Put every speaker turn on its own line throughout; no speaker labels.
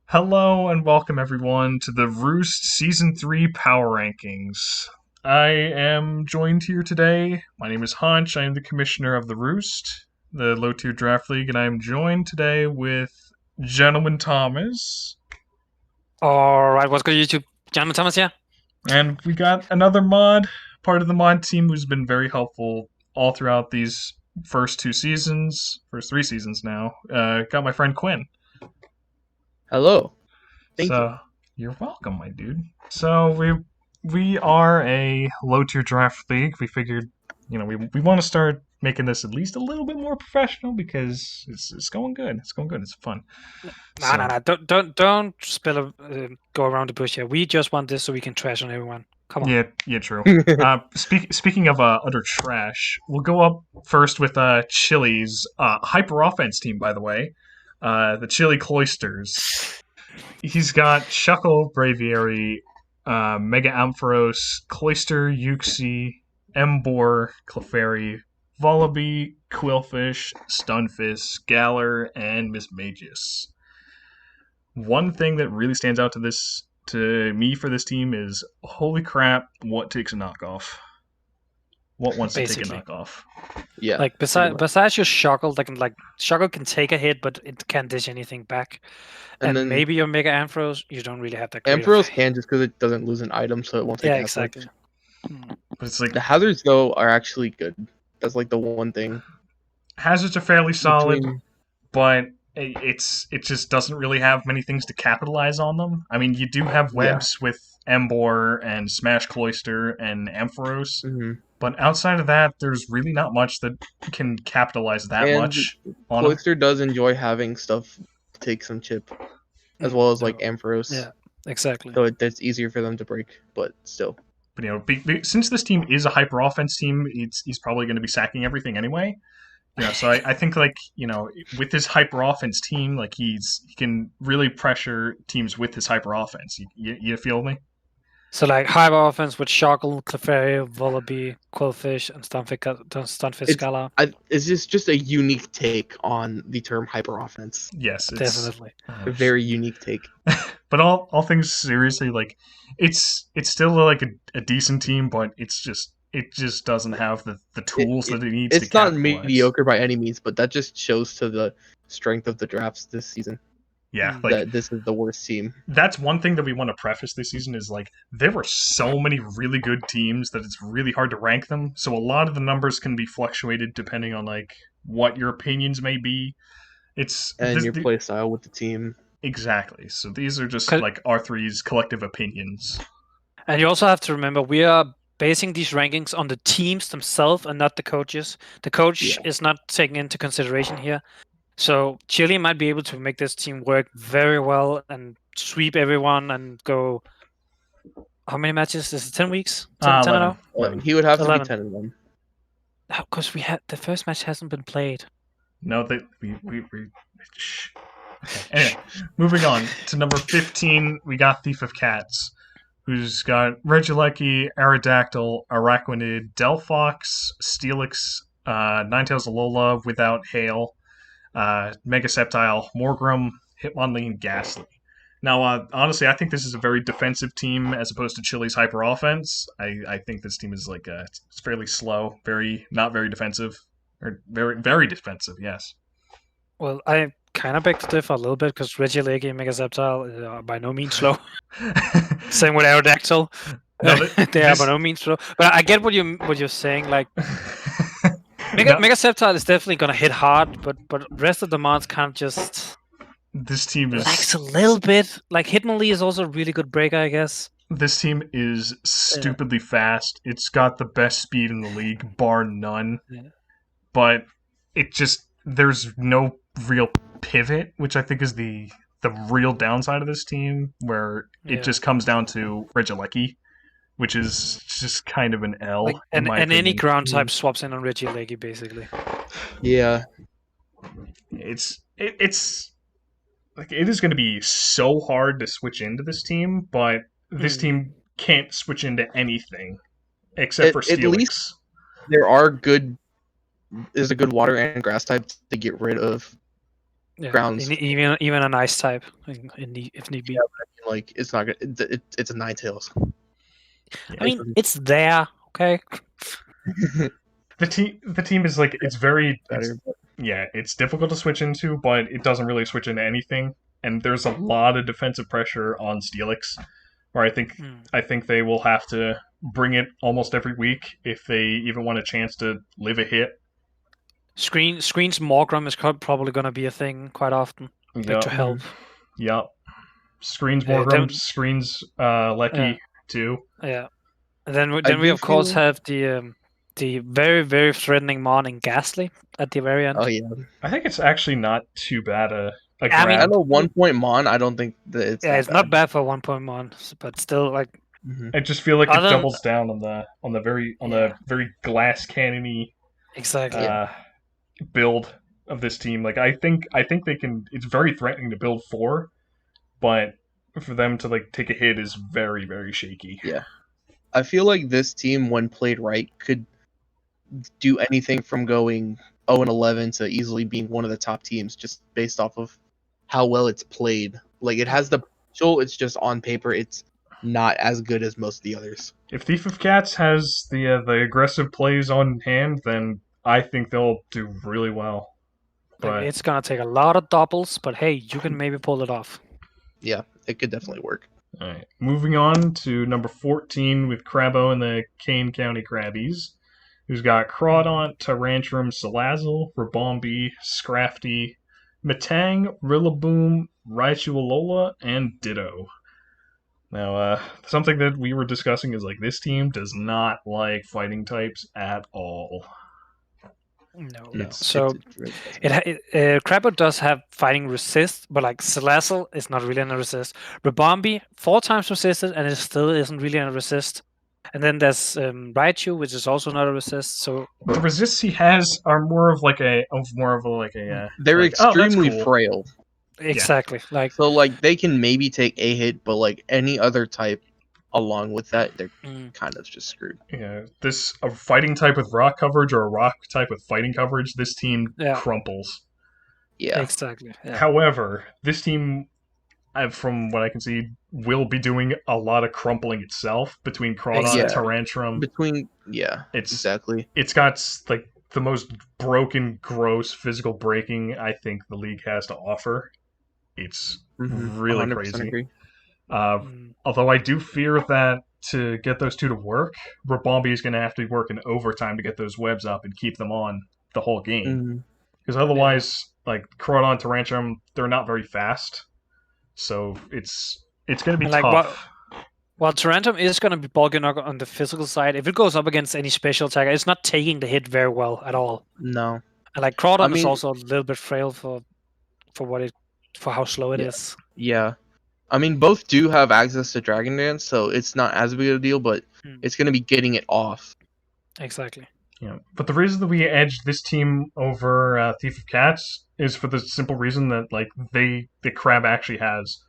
Hello and welcome everyone to the Roost Season 3 Power Rankings. I am joined here today. My name is Hunch. I am the commissioner of the Roost, the low tier draft league, and I am joined today with Gentleman Thomas.
All right, what's good, YouTube? GentlemanThomas here.
And we got another mod, part of the mod team, who's been very helpful all throughout these first first 3 seasons now. Got my friend Quin.
Hello. Thank you.
So you're welcome, my dude. So we are a low tier draft league. We figured, we want to start making this at least a little bit more professional because it's going good. It's going good. It's fun.
No. Don't go around the bush here. We just want this so we can trash on everyone. Come on.
Yeah, true. Speaking of utter trash, we'll go up first with Chili's hyper offense team. By the way, the Chili Cloisters. He's got Shuckle, Braviary, Mega Ampharos, Cloister, Yuxi, Embor, Clefairy, Vullaby, Quillfish, Stunfisk, Galar, and Miss Magus. One thing that really stands out to me for this team is holy crap, what takes a knockoff? What wants to take a knockoff?
Yeah.
Like besides your Shuckle, Shuckle can take a hit, but it can't dish anything back. And then maybe your Mega Ampharos, you don't really have that great.
Ampharos can just because it doesn't lose an item, so it won't take
exactly.
But it's like
the hazards though are actually good. That's like the one thing.
Hazards are fairly solid, but it just doesn't really have many things to capitalize on them. I mean, you do have webs with Embor and Smash Cloister and Ampharos, but outside of that, there's really not much that can capitalize that much on
Cloister does enjoy having stuff to take some chip, as well as like Ampharos.
Yeah, exactly.
So it's easier for them to break, but still.
But since this team is a hyper offense team, he's probably going to be sacking everything anyway. So I think with his hyper offense team, he can really pressure teams with his hyper offense. You feel me?
So hyper offense with Shuckle, Clefairy, Vullaby, Quillfish, and Stunfisk Galar.
It's just a unique take on the term hyper offense.
Yes,
definitely
a very unique take.
But all things seriously, it's still a decent team, but it just doesn't have the tools that it needs.
It's not mediocre by any means, but that just shows to the strength of the drafts this season.
Yeah,
that this is the worst team.
That's one thing that we want to preface this season is there were so many really good teams that it's really hard to rank them. So a lot of the numbers can be fluctuated depending on what your opinions may be.
And your play style with the team.
Exactly. So these are just R3's collective opinions.
And you also have to remember we are basing these rankings on the teams themselves and not the coaches. The coach is not taken into consideration here. So Chile might be able to make this team work very well and sweep everyone and go. How many matches? Is it 10 weeks? 10
11. He would have 11. To be 10-1.
Because the first match hasn't been played.
No, we Anyway, moving on to number 15, we got Thief of Cats, who's got Regieleki, Aerodactyl, Araquanid, Delphox, Steelix, Ninetales Alola without Hail, Mega Sceptile, Morgrem, Hitmonlee, and Ghastly. Now, honestly, I think this is a very defensive team as opposed to Chile's hyper offense. I think this team is it's fairly slow, not very defensive, or very, very defensive, yes.
Well, I kind of beg to differ a little bit because Regieleki and Mega Sceptile are by no means slow. Same with Aerodactyl. No, they are by no means slow. But I get what you're saying. Mega Sceptile is definitely gonna hit hard, but rest of the mods kind of just.
This team is
a little bit. Hitmonlee is also a really good breaker, I guess.
This team is stupidly fast. It's got the best speed in the league, bar none. Yeah. But there's no real pivot, which I think is the real downside of this team, where it just comes down to Regieleki, which is just kind of an L.
And any ground type swaps in on Regieleki, basically.
Yeah.
It is going to be so hard to switch into this team, but this team can't switch into anything except for Steelix. At least
there's a good water and grass type to get rid of grounds.
Even an ice type, if need be.
Like it's not good. It's a Ninetales.
I mean, it's there. Okay.
The team is like it's very
Better.
it's difficult to switch into, but it doesn't really switch into anything. And there's a lot of defensive pressure on Steelix, where I think they will have to bring it almost every week if they even want a chance to live a hit.
Screens Morgrim is probably going to be a thing quite often. Like to help.
Yep. Screens Morgrim, screens Lecky too.
Yeah. And then we of course have the very, very threatening Mon in Ghastly at the very end.
Oh yeah.
I think it's actually not too bad a
I
grab.
mean, at a 1 point Mon, I don't think that it's
it's not bad for 1 point Mon, but still like
I just feel like it doubles down on the very glass cannony build of this team. Like I think they can. It's very threatening to build for, but for them to like take a hit is very, very shaky.
Yeah, I feel like this team, when played right, could do anything from going 0-11 to easily being one of the top teams, just based off of how well it's played. Like it has the potential. It's just on paper, it's not as good as most of the others.
If Thief of Cats has the aggressive plays on hand, then I think they'll do really well. But
it's gonna take a lot of doubles, but hey, you can maybe pull it off.
Yeah, it could definitely work.
All right, moving on to number 14 with Crabbo and the Kane County Crabbies, who's got Crawdaunt, Tyrantrum, Salazzle, Rabombi, Scrafty, Matang, Rillaboom, Raichualola, and Ditto. Now, something that we were discussing is like this team does not like fighting types at all.
No. So Crabbo does have fighting resist, but like Salazzle is not really in a resist. Rabombi 4 times resisted, and it still isn't really in a resist. And then there's Raichu, which is also not a resist. So
the resists he has are more of a
they're
like,
extremely
cool.
frail.
Exactly.
Yeah. So like they can maybe take a hit, but like any other type along with that, they're kind of just screwed.
Yeah, a fighting type with rock coverage or a rock type with fighting coverage, this team crumples.
Yeah,
exactly. Yeah.
However, this team, from what I can see, will be doing a lot of crumpling itself between Crawdaunt and Tyrantrum.
Exactly.
It's got like the most broken, gross physical breaking I think the league has to offer. It's really crazy.
Agree.
Although I do fear that to get those two to work, Rabombi is going to have to work in overtime to get those webs up and keep them on the whole game. Because otherwise, like Crawdaunt, Tyrantrum, they're not very fast. So it's going to be tough.
While Tyrantrum is going to be bulking up on the physical side, if it goes up against any special attacker, it's not taking the hit very well at all.
No.
And like Crawdaunt is also a little bit frail for how slow it is.
Yeah. I mean, both do have access to Dragon Dance, so it's not as big of a deal, but it's going to be getting it off.
Exactly.
Yeah, but the reason that we edged this team over Thief of Cats is for the simple reason that like the Crab actually has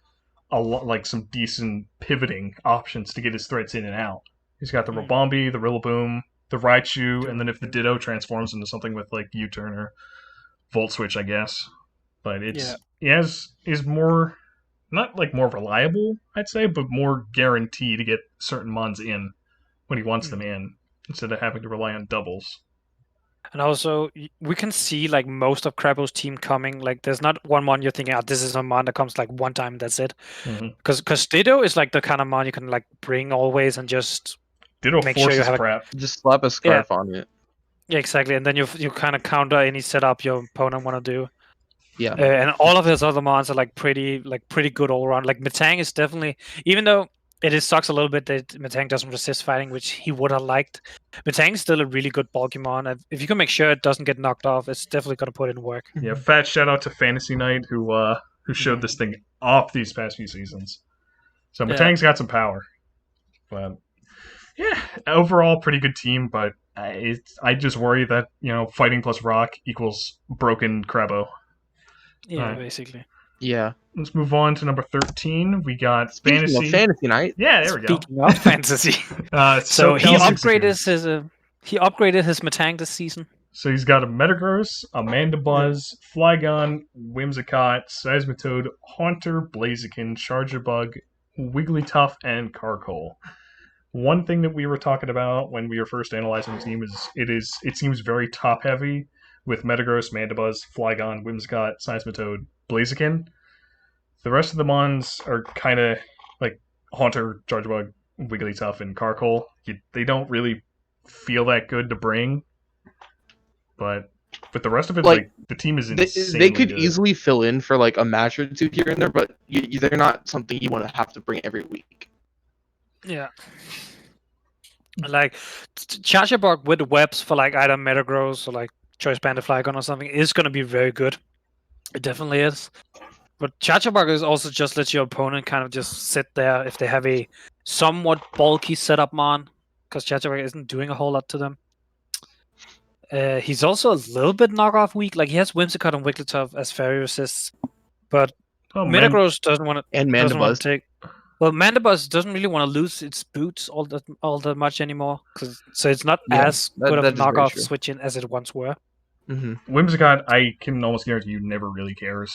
a lot, like some decent pivoting options to get his threats in and out. He's got the Rabombi, the Rillaboom, the Raichu, and then if the Ditto transforms into something with like U-turn or Volt Switch, I guess. But is more. Not like more reliable, I'd say, but more guaranteed to get certain mons in when he wants them in, instead of having to rely on doubles.
And also, we can see like most of Crabbo's team coming. Like, there's not one mon you're thinking, this is a mon that comes like one time and that's it. Because Ditto is like the kind of mon you can like bring always and just
Ditto make sure you have
just slap a scarf on it.
Yeah, exactly. And then you kind of counter any setup your opponent want to do.
Yeah,
and all of his other mons are like pretty good all around. Like Matang is definitely, even though it sucks a little bit that Matang doesn't resist fighting, which he would have liked. Matang is still a really good bulky mon. If you can make sure it doesn't get knocked off, it's definitely gonna put in work.
Yeah, fat shout out to Fantasy Knight who showed this thing off these past few seasons. So Matang's got some power, but yeah, overall pretty good team. But I just worry that fighting plus rock equals broken Crabbo.
Yeah, basically.
Yeah.
Let's move on to number 13. We got Fantasy
Night.
Yeah, there we go.
Speaking of Fantasy. So he upgraded his Matang this season.
So he's got a Metagross, a Mandibuzz, Flygon, Whimsicott, Seismitoad, Haunter, Blaziken, Charjabug, Wigglytuff, and Carkol. One thing that we were talking about when we were first analyzing the team is it seems very top heavy with Metagross, Mandibuzz, Flygon, Whimsicott, Seismitoad, Blaziken. The rest of the mons are kind of like Haunter, Charjabug, Wigglytuff, and Carkol. They don't really feel that good to bring, but with the rest of it, like the team is insanely
they could
good.
easily fill in for like a match or two here and there, but they're not something you want to have to bring every week.
Yeah. Like Charjabug with webs for like either Metagross or like Choice Banded Flygon or something is going to be very good. It definitely is. But Charjabug is also just let your opponent kind of just sit there if they have a somewhat bulky setup mon, because Charjabug isn't doing a whole lot to them. He's also a little bit knockoff weak. Like he has Whimsicott and Wigglytuff as fairy resists, but Metagross doesn't want to.
And Mandibuzz.
Take. Well, Mandibuzz doesn't really want to lose its boots all that much anymore, so it's not as good of a knockoff switch-in as it once were.
Mm-hmm.
Whimsicott, I can almost guarantee you never really cares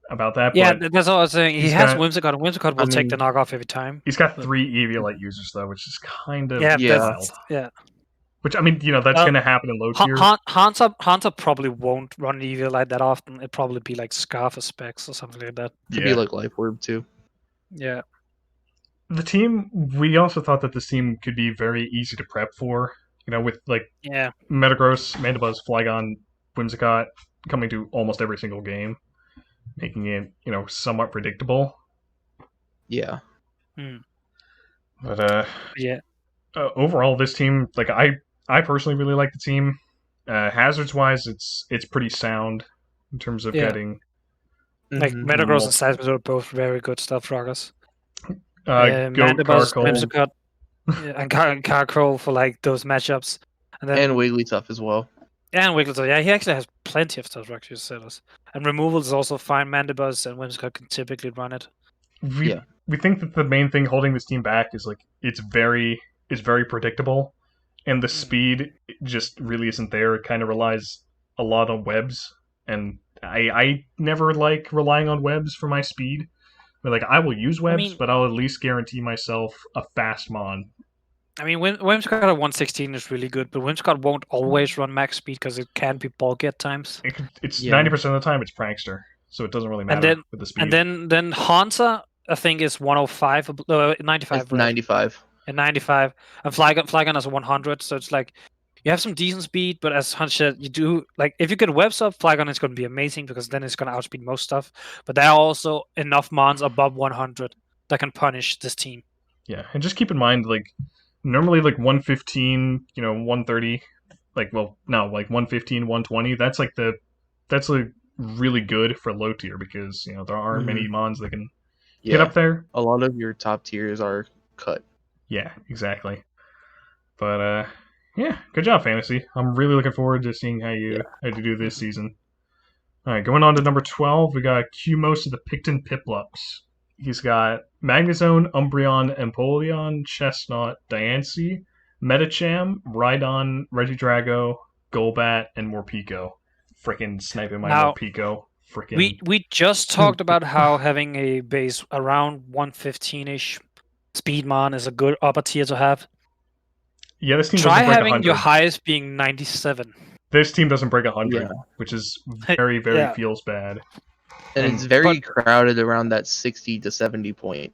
about that.
Yeah,
but
that's all I was saying. He has Whimsicott, and Whimsicott will take the knockoff every time.
He's got 3 Eviolite users though, which is kind of
wild.
Which, I mean, that's going to happen in low tier.
Haunter probably won't run Eviolite that often. It'd probably be like Scarf or Specs or something like that.
Could be like Life Orb too.
Yeah.
The team, we also thought that this team could be very easy to prep for, with Metagross, Mandibuzz, Flygon, Whimsicott coming to almost every single game, making it, somewhat predictable.
Yeah.
But, overall, this team, like, I personally really like the team. Hazards-wise, it's pretty sound in terms of getting...
Like, Metagross and Seismitoad are both very good stuff, Rockers.
Mandibuzz,
Whimsicott, and Carkol for like those matchups,
and Wigglytuff as well.
And Wigglytuff, yeah, he actually has plenty of stuff. Actually, sellers and removal is also fine. Mandibuzz and Whimsicott can typically run it.
We think that the main thing holding this team back is like it's very predictable, and the speed just really isn't there. It kind of relies a lot on webs, and I never like relying on webs for my speed. Like, I will use webs, but I'll at least guarantee myself a fast mon.
I mean, Whimsicott at 116 is really good, but Whimsicott won't always run max speed because it can be bulky at times.
It's 90% of the time it's Prankster, so it doesn't really matter with the speed.
And then Haunter, I think, is 105, 95.
It's 95.
And 95. And Flygon has a 100, so it's like... You have some decent speed, but as Hunt said, you do like if you get webs up, Flygon is going to be amazing because then it's going to outspeed most stuff. But there are also enough mons above 100 that can punish this team.
Yeah, and just keep in mind, like normally, like 115, 130, like 115, 120. That's like really good for low tier because there aren't many mons that can get up there.
A lot of your top tiers are cut.
Yeah, exactly. But yeah, good job, Fantasy. I'm really looking forward to seeing how you do this season. All right, going on to number 12, we got Qmos of the Picton Piplups. He's got Magnezone, Umbreon, Empoleon, Chestnut, Diancie, Metacham, Rhydon, Regidrago, Golbat, and Morpeko. Freaking sniping my Morpeko.
We just talked about how having a base around 115-ish Speedmon is a good upper tier to have.
Yeah, this team
Try
doesn't break
having
100.
your highest being 97.
This team doesn't break 100, which is very, very feels bad.
And it's very crowded around that 60 to 70 point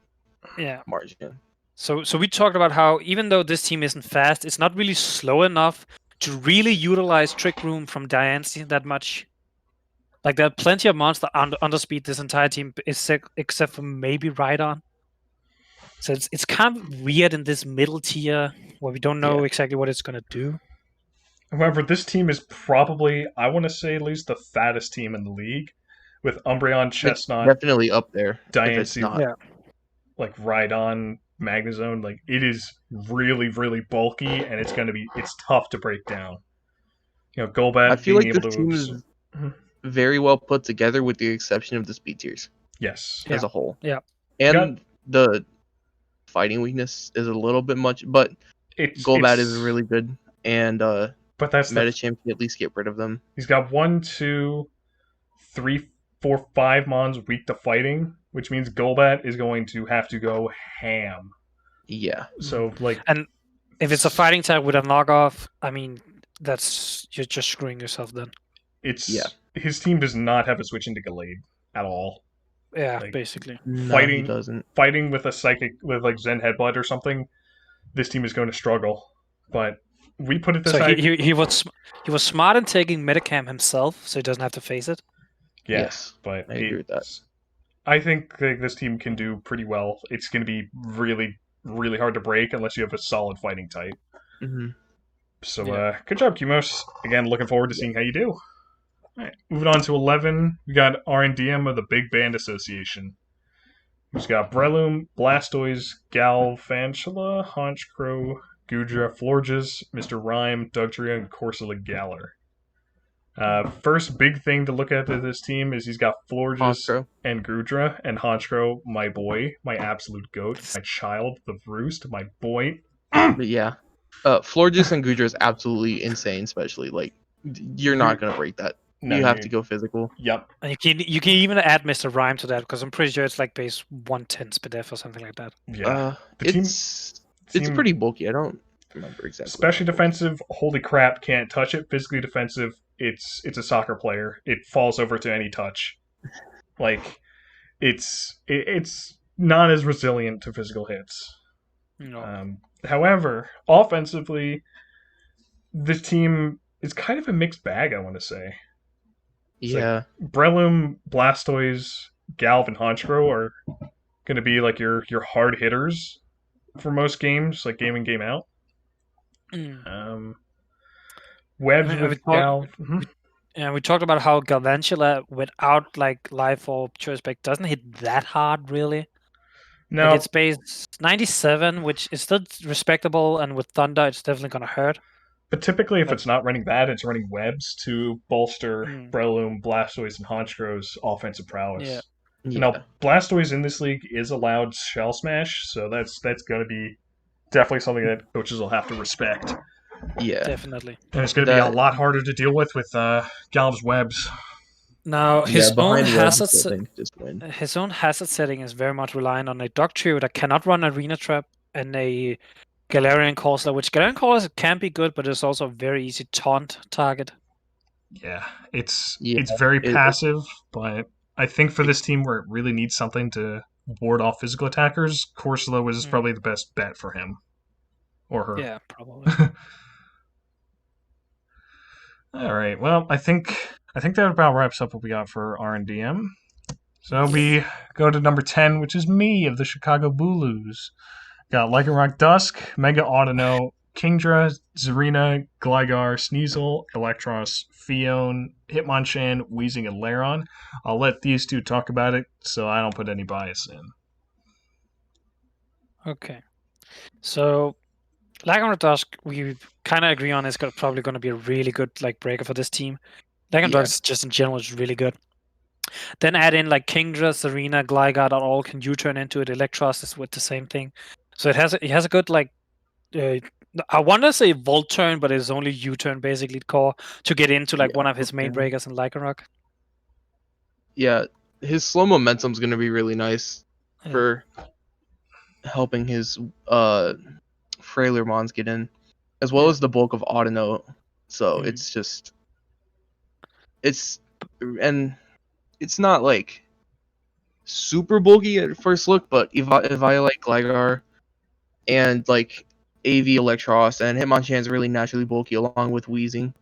margin.
So we talked about how even though this team isn't fast, it's not really slow enough to really utilize Trick Room from Diancie that much. Like there are plenty of monsters underspeed this entire team, except for maybe Rhydon. So it's kind of weird in this middle tier where we don't know exactly what it's going to do.
However, this team is probably, I want to say, at least the fattest team in the league, with Umbreon, Chestnut,
it's definitely up there.
Diancie, like Rhydon, Magnezone. Like it is really, really bulky, and it's tough to break down. Golbat.
I feel like this team is very well put together, with the exception of the speed tiers.
Yes,
as a whole.
Yeah,
and the fighting weakness is a little bit much, but Golbat is really good, and
But that's
Metachamp can at least get rid of them.
He's got 1, 2, 3, 4, 5 mons weak to fighting, which means Golbat is going to have to go ham.
Yeah.
So
and if it's a fighting type with a knockoff, I mean, you're just screwing yourself then.
His team does not have a switch into Gallade at all.
Yeah, basically.
No, he doesn't.
Fighting with a psychic with Zen Headbutt or something, this team is going to struggle. But we put it this way.
He was smart in taking Metacam himself, so he doesn't have to face it.
Yeah,
yes,
but
I agree with that.
I think this team can do pretty well. It's going to be really, really hard to break unless you have a solid fighting type.
Mm-hmm.
So, good job, Kimos. Again, looking forward to seeing how you do. All right, moving on to 11, we got RNDM of the Big Band Association. Who's got Breloom, Blastoise, Galvantula, Honchkrow, Gudra, Florges, Mr. Rhyme, Dugtrio, and Corsola Galar. First big thing to look at this team is he's got Florges and Gudra, and Honchkrow, my boy, my absolute goat, my child, the Roost, my boy.
But yeah, Florges and Gudra is absolutely insane, especially you're not gonna break that. No, you have to go physical.
Yep.
And you can even add Mr. Rhyme to that because I'm pretty sure it's like base 110 SPDF or something like that.
Yeah.
It's pretty bulky. I don't remember exactly.
Especially defensive, holy crap, can't touch it. Physically defensive, it's a soccer player. It falls over to any touch. It's not as resilient to physical hits.
No.
However, offensively, this team is kind of a mixed bag, I want to say.
Yeah.
Breloom, Blastoise, Galv, and Honchkrow are going to be your hard hitters for most games, game in, game out. Webs with Galv.
Yeah, we talked about how Galvantula without Life Orb Choice Spec doesn't hit that hard, really.
No.
It's base 97, which is still respectable, and with Thunder, it's definitely going to hurt.
But typically, if it's not running that, it's running webs to bolster Breloom, Blastoise, and Honchkrow's offensive prowess.
Yeah.
Now, Blastoise in this league is allowed Shell Smash, so that's going to be definitely something that coaches will have to respect.
Yeah.
Definitely.
And it's going to be a lot harder to deal with Galv's webs.
Now, his own hazard setting is very much reliant on a Dugtrio that cannot run Arena Trap and a Galarian Corsola, which Galarian Corsola can be good, but it's also a very easy taunt target.
Yeah, it's very passive, but I think for this team where it really needs something to ward off physical attackers, Corsola was probably the best bet for him. Or her.
Yeah, probably.
All right, well, I think that about wraps up what we got for RNDM. So we go to number 10, which is me of the Chicago Blues. Got Lycanroc Dusk, Mega Audino, Kingdra, Zarina, Gligar, Sneasel, Electros, Fion, Hitmonchan, Weezing, and Lairon. I'll let these two talk about it so I don't put any bias in.
Okay. So, Lycanroc Dusk, we kind of agree on is probably going to be a really good breaker for this team. Lycanroc Dusk just in general is really good. Then add in Kingdra, Zarina, Gligar that all can U-turn into it. Electros is with the same thing. So it has a good I want to say Volt turn, but it's only U-turn basically core to get into one of his main breakers in Lycanroc.
Yeah, his slow momentum's going to be really nice for helping his frailer mons get in, as well as the bulk of Audino. So it's not super bulky at first look, but if I like Gligar and AV Electros and Hitmonchan's really naturally bulky along with Weezing.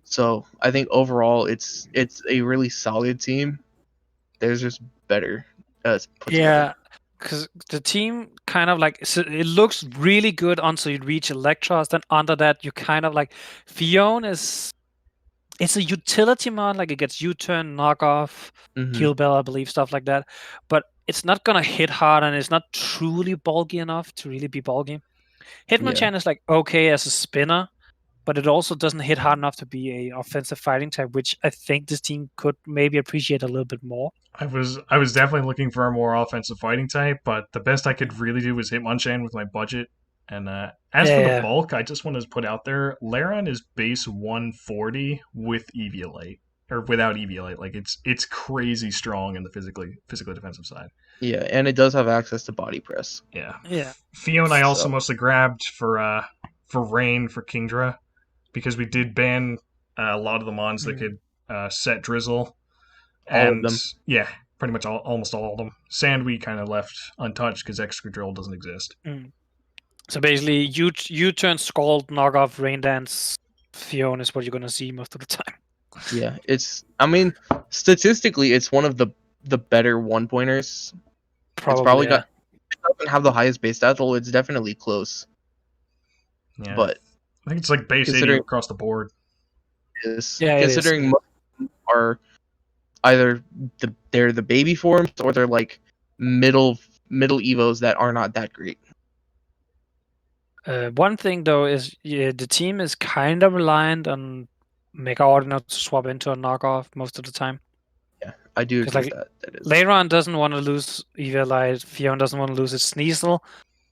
So I think overall it's a really solid team. There's just better put together.
Because the team kind of it looks really good until you reach Electros. Then under that you kind of Fion it's a utility mon, it gets U-turn, knockoff, kill bell, I believe, stuff like that. But it's not gonna hit hard, and it's not truly bulky enough to really be bulky. Hitmonchan is okay as a spinner, but it also doesn't hit hard enough to be a offensive fighting type, which I think this team could maybe appreciate a little bit more.
I was definitely looking for a more offensive fighting type, but the best I could really do was Hitmonchan with my budget, And as for the bulk, I just want to put out there, Laron is base 140 with Eviolite. Or without Eviolite. Like, it's crazy strong in the physically defensive side.
Yeah, and it does have access to body press.
Yeah.
Yeah.
Fiona I also mostly grabbed for Rain for Kingdra, because we did ban a lot of the mons that could set Drizzle.
All of them.
Yeah, pretty much almost all of them. Sand we kind of left untouched because Excadrill doesn't exist.
So basically, you turn Scald, knock off Rain Dance, Fiona is what you're gonna see most of the time.
Yeah, statistically, it's one of the better 1-pointers.
Probably,
it doesn't have the highest base stats, although it's definitely close.
Yeah,
but
I think it's like base 80 across the board.
Considering most are either they're the baby forms or they're like middle evos that are not that great.
One thing though is the team is kind of reliant on Mega Ordinal to swap into a knockoff most of the time.
Yeah, I do agree with that.
Leiron doesn't want to lose Eviolite, Fiona doesn't want to lose its Sneasel.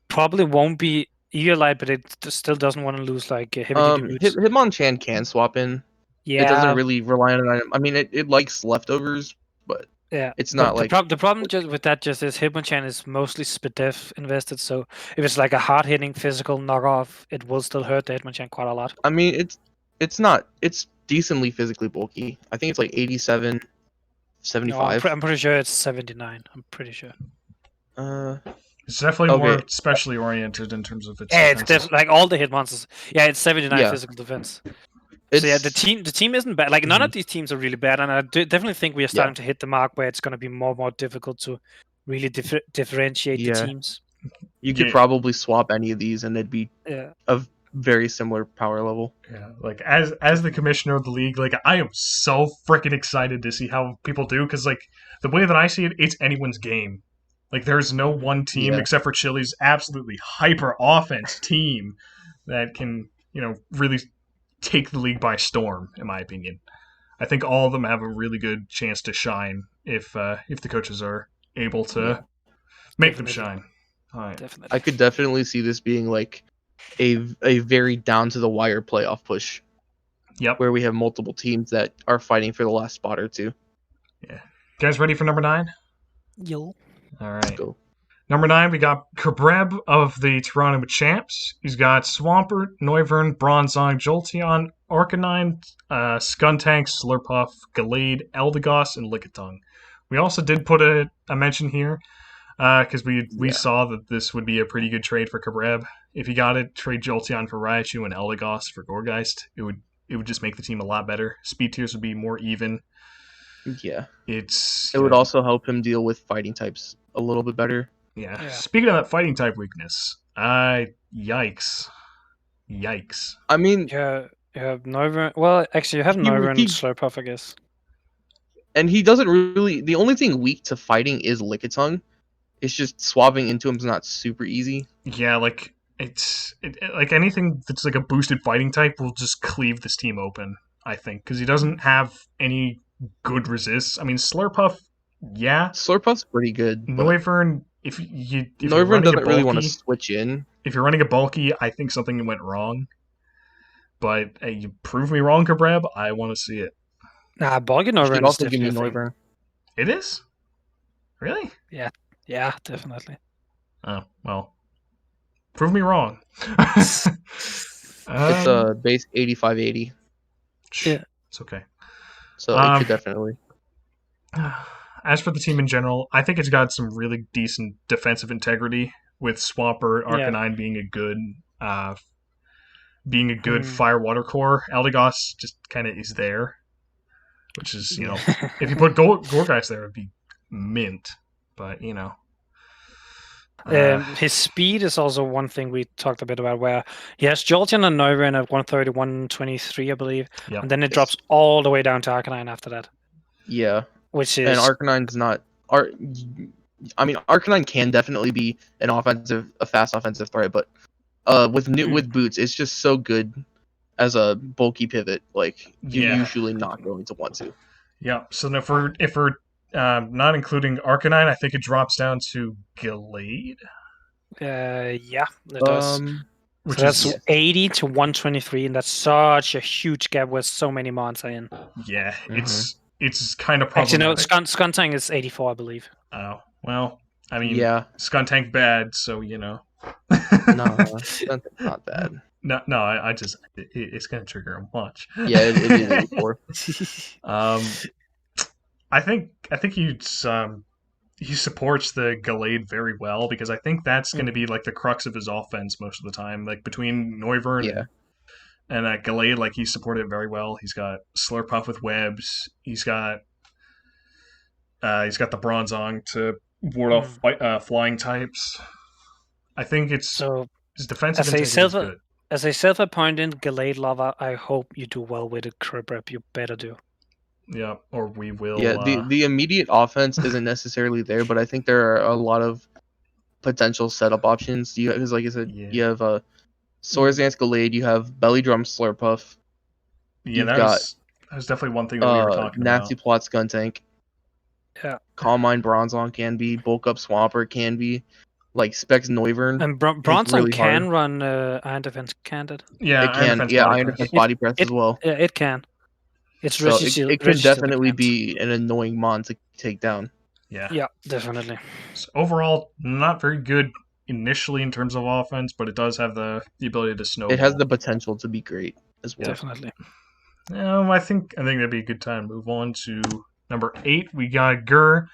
Probably won't be Eviolite, but it still doesn't want to lose like
Hitmonchan can swap in.
Yeah.
It doesn't really rely on it. I mean, it likes leftovers, but
yeah,
it's not like
the problem with that is Hitmonchan is mostly speed def invested. So if it's like a hard hitting physical knockoff, it will still hurt the Hitmonchan quite a lot.
I mean, it's decently physically bulky. I think it's like 87, 75.
No, I'm pretty sure it's 79. I'm pretty sure.
It's definitely more specially oriented in terms of its.
Yeah, it's like all the hit monsters. Yeah, it's 79 physical defense. So yeah, the team isn't bad. Like none of these teams are really bad, and I definitely think we are starting to hit the mark where it's going to be more and more difficult to really differentiate the teams.
You could probably swap any of these, and it'd be of very similar power level.
Yeah, like as the commissioner of the league, like I am so freaking excited to see how people do, because like the way that I see it, it's anyone's game. Like there's no one team except for Chili's absolutely hyper offense team that can, really take the league by storm, in my opinion. I think all of them have a really good chance to shine if the coaches are able to make them shine. All right.
Definitely.
I could definitely see this being like a very down to the wire playoff push.
Yep.
Where we have multiple teams that are fighting for the last spot or two.
Yeah. You guys ready for number 9?
Yo.
All right.
Let's go.
Number 9, we got Kabreb of the Toronto Champs. He's got Swampert, Noivern, Bronzong, Jolteon, Arcanine, Skuntank, Slurpuff, Gallade, Eldegoss, and Lickitung. We also did put a mention here because we saw that this would be a pretty good trade for Kabreb. If you got it, trade Jolteon for Raichu and Eldegoss for Gorgeist. It would just make the team a lot better. Speed tiers would be more even.
Yeah.
It
would also help him deal with fighting types a little bit better.
Yeah. Speaking of that fighting type weakness, yikes.
I mean,
you have Noivern. Well, actually, you have Noivern and Slurpuff, I guess.
And he doesn't really. The only thing weak to fighting is Lickitung. It's just swapping into him is not super easy.
Yeah, like like anything that's like a boosted fighting type will just cleave this team open. I think because he doesn't have any good resists. I mean, Slurpuff,
Slurpuff's pretty good.
Noivern. If
Noivern doesn't really want to switch in.
If you're running a bulky, I think something went wrong. But you prove me wrong, Kabreb. I want to see it.
Nah, bulky Noivern
also give me Noivern.
It is? Really?
Yeah, definitely.
Oh, well. Prove me wrong.
It's base 85-80.
Yeah.
It's okay.
So it could definitely.
As for the team in general, I think it's got some really decent defensive integrity, with Swampert, Arcanine being a good fire water core. Eldegoss just kind of is there, which is if you put Gorgeist there, it'd be mint. But
his speed is also one thing we talked a bit about, where he has Jolteon and Noivern at 130, 123, I believe, and then it drops all the way down to Arcanine after that.
Yeah.
Which is...
And Arcanine's not... I mean, Arcanine can definitely be a fast offensive threat, but with boots, it's just so good as a bulky pivot. Like, you're usually not going to want to.
Yeah, so if we're not including Arcanine, I think it drops down to Gallade.
Yeah, it does.
which
So that's
is
80 to 123, and that's such a huge gap where so many mons are in.
yeah,
Mhm.
it's kind of
Actually, no,
problematic.
Skuntank is 84, I believe.
Oh well, I mean,
Yeah.
Skuntank bad, so
No, that's not bad.
No, I just it's gonna trigger him. Watch.
Yeah, it is 84.
Um, I think he supports the Gallade very well because I think that's going to be like the crux of his offense most of the time. Like between Neuvern
Yeah.
and Gallade, like he supported it very well. He's got Slurpuff with webs. He's got the Bronzong to ward off flying types. I think
So,
his defensive
as a
integrity is
silver,
good.
as a self-appointed Gallade lover, I hope you do well with the crib rep. You better do.
Yeah, or we will.
Yeah, the immediate offense isn't necessarily there, but I think there are a lot of potential setup options. Because like I said,
Yeah.
you have a Swordsdance Gallade, you have Belly Drum Slurpuff,
Yeah,
you've got
that was definitely one thing that we were talking
Nasty
about.
Plot Skuntank,
Yeah.
Calm Mind Bronzong can be, Bulk Up Swampert can be, like Specs Noivern.
And
It's
Bronson
really
can
hard.
run Iron Defense, can't it?
Yeah,
It
Iron
can,
Defense
yeah,
Body
Iron
Press.
Defense Body Press as well.
Yeah, it can. It's
So it can
registered
definitely
against.
be an annoying mon to take down.
Yeah.
Yeah, definitely.
So overall, not very good initially in terms of offense, but it does have the ability to snowball.
It has the potential to be great as well.
Definitely.
I think that'd be a good time to move on to number 8. We got Gur